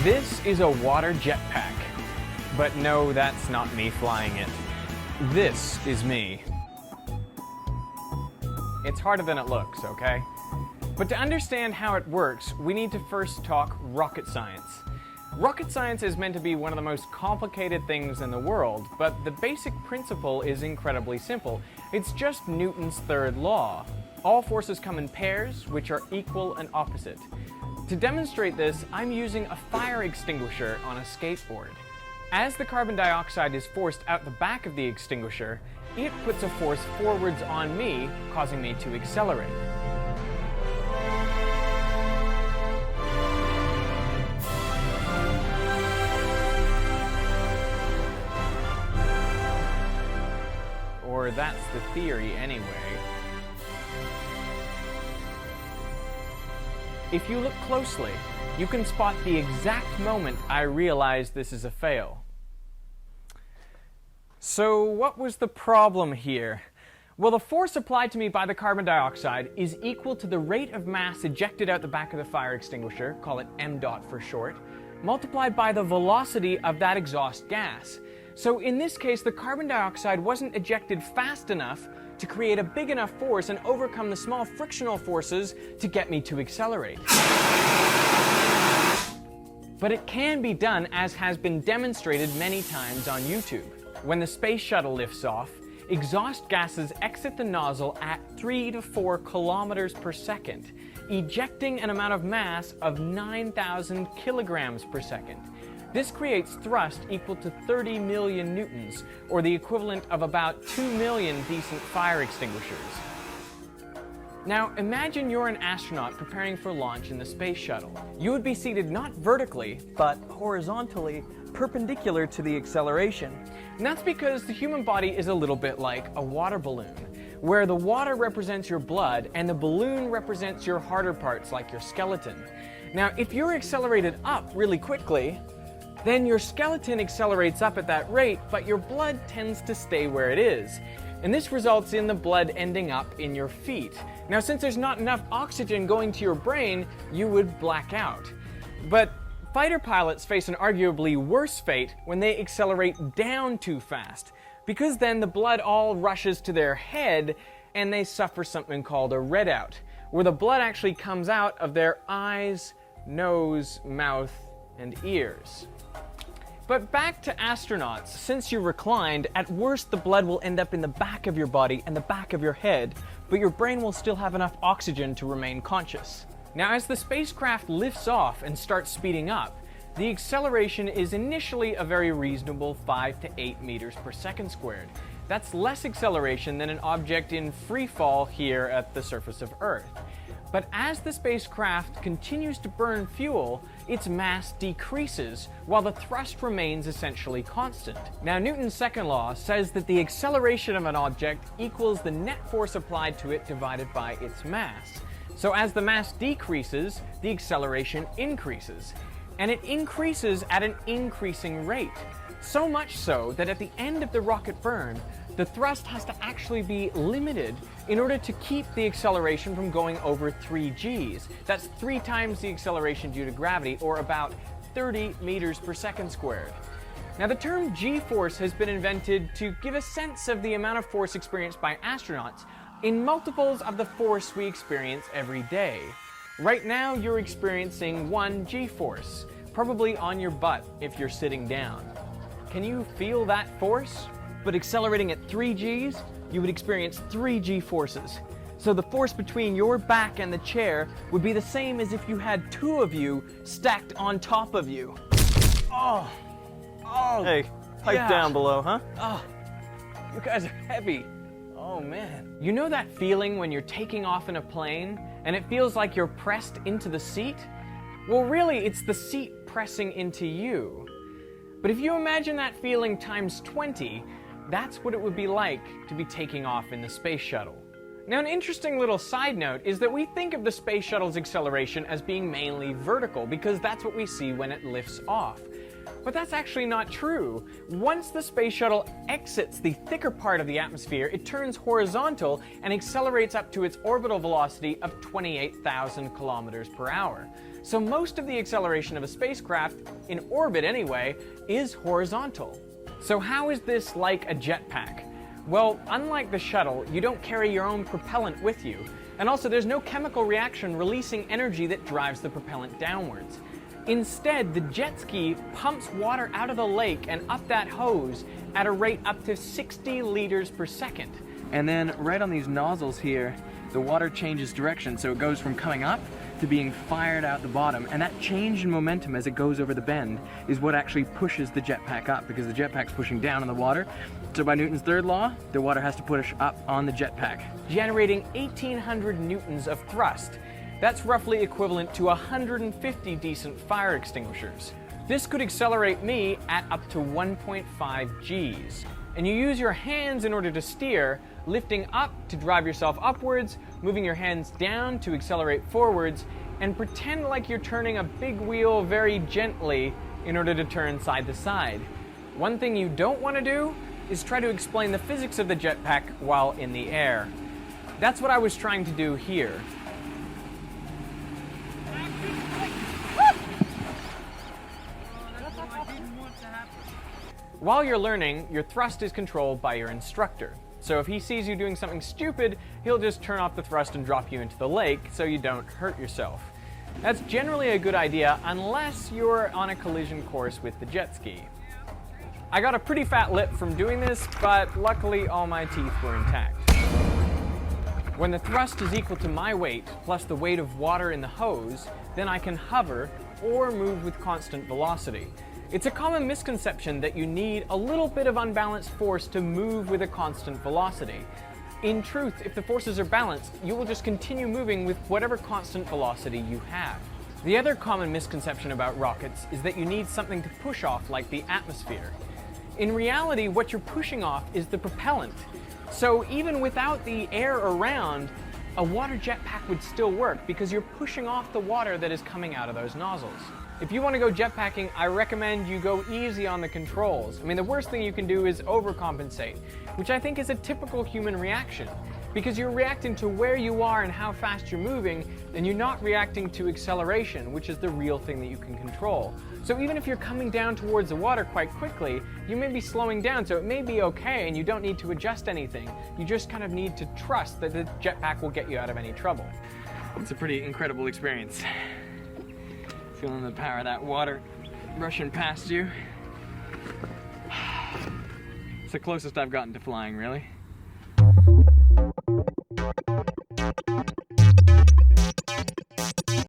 This is a water jetpack. But no, that's not me flying it. This is me. It's harder than it looks, okay? But to understand how it works, we need to first talk rocket science. Rocket science is meant to be one of the most complicated things in the world, but the basic principle is incredibly simple. It's just Newton's third law. All forces come in pairs, which are equal and opposite. To demonstrate this, I'm using a fire extinguisher on a skateboard. As the carbon dioxide is forced out the back of the extinguisher, it puts a force forwards on me, causing me to accelerate. Or that's the theory anyway. If you look closely, you can spot the exact moment I realized this is a fail. So what was the problem here? Well, the force applied to me by the carbon dioxide is equal to the rate of mass ejected out the back of the fire extinguisher, call it m dot for short, multiplied by the velocity of that exhaust gas. So in this case, the carbon dioxide wasn't ejected fast enough to create a big enough force and overcome the small frictional forces to get me to accelerate. But it can be done, as has been demonstrated many times on YouTube. When the space shuttle lifts off, exhaust gases exit the nozzle at 3 to 4 kilometers per second, ejecting an amount of mass of 9,000 kilograms per second. This creates thrust equal to 30 million newtons, or the equivalent of about 2 million decent fire extinguishers. Now, imagine you're an astronaut preparing for launch in the space shuttle. You would be seated not vertically, but horizontally, perpendicular to the acceleration. And that's because the human body is a little bit like a water balloon, where the water represents your blood and the balloon represents your harder parts like your skeleton. Now, if you're accelerated up really quickly, then your skeleton accelerates up at that rate, but your blood tends to stay where it is. And this results in the blood ending up in your feet. Now, since there's not enough oxygen going to your brain, you would black out. But fighter pilots face an arguably worse fate when they accelerate down too fast, because then the blood all rushes to their head and they suffer something called a redout, where the blood actually comes out of their eyes, nose, mouth, and ears. But back to astronauts. Since you're reclined, at worst the blood will end up in the back of your body and the back of your head, but your brain will still have enough oxygen to remain conscious. Now, as the spacecraft lifts off and starts speeding up, the acceleration is initially a very reasonable 5 to 8 meters per second squared. That's less acceleration than an object in free fall here at the surface of Earth. But as the spacecraft continues to burn fuel, its mass decreases, while the thrust remains essentially constant. Now, Newton's second law says that the acceleration of an object equals the net force applied to it divided by its mass. So as the mass decreases, the acceleration increases. And it increases at an increasing rate. So much so that at the end of the rocket burn, the thrust has to actually be limited in order to keep the acceleration from going over 3 Gs. That's 3 times the acceleration due to gravity, or about 30 meters per second squared. Now, the term G-force has been invented to give a sense of the amount of force experienced by astronauts in multiples of the force we experience every day. Right now, you're experiencing 1 G-force, probably on your butt if you're sitting down. Can you feel that force? But accelerating at 3 Gs, you would experience 3 G-forces. So the force between your back and the chair would be the same as if you had 2 of you stacked on top of you. Oh, Hey, pipe yeah. down below, huh? Oh, you guys are heavy. Oh man. You know that feeling when you're taking off in a plane and it feels like you're pressed into the seat? Well, really, it's the seat pressing into you. But if you imagine that feeling times 20, that's what it would be like to be taking off in the space shuttle. Now, an interesting little side note is that we think of the space shuttle's acceleration as being mainly vertical because that's what we see when it lifts off. But that's actually not true. Once the space shuttle exits the thicker part of the atmosphere, it turns horizontal and accelerates up to its orbital velocity of 28,000 kilometers per hour. So most of the acceleration of a spacecraft, in orbit anyway, is horizontal. So how is this like a jetpack? Well, unlike the shuttle, you don't carry your own propellant with you. And also there's no chemical reaction releasing energy that drives the propellant downwards. Instead, the jet ski pumps water out of the lake and up that hose at a rate up to 60 liters per second. And then right on these nozzles here, the water changes direction, so it goes from coming up to being fired out the bottom, and that change in momentum as it goes over the bend is what actually pushes the jetpack up, because the jetpack's pushing down on the water. So by Newton's third law, the water has to push up on the jetpack, generating 1,800 newtons of thrust. That's roughly equivalent to 150 decent fire extinguishers. This could accelerate me at up to 1.5 Gs. And you use your hands in order to steer, lifting up to drive yourself upwards, moving your hands down to accelerate forwards, and pretend like you're turning a big wheel very gently in order to turn side to side. One thing you don't want to do is try to explain the physics of the jetpack while in the air. That's what I was trying to do here. While you're learning, your thrust is controlled by your instructor. So if he sees you doing something stupid, he'll just turn off the thrust and drop you into the lake so you don't hurt yourself. That's generally a good idea unless you're on a collision course with the jet ski. I got a pretty fat lip from doing this, but luckily all my teeth were intact. When the thrust is equal to my weight plus the weight of water in the hose, then I can hover or move with constant velocity. It's a common misconception that you need a little bit of unbalanced force to move with a constant velocity. In truth, if the forces are balanced, you will just continue moving with whatever constant velocity you have. The other common misconception about rockets is that you need something to push off like the atmosphere. In reality, what you're pushing off is the propellant. So even without the air around, a water jetpack would still work because you're pushing off the water that is coming out of those nozzles. If you want to go jetpacking, I recommend you go easy on the controls. I mean, the worst thing you can do is overcompensate, which I think is a typical human reaction, because you're reacting to where you are and how fast you're moving, and you're not reacting to acceleration, which is the real thing that you can control. So even if you're coming down towards the water quite quickly, you may be slowing down, so it may be okay and you don't need to adjust anything. You just kind of need to trust that the jetpack will get you out of any trouble. It's a pretty incredible experience. Feeling the power of that water rushing past you. It's the closest I've gotten to flying, really.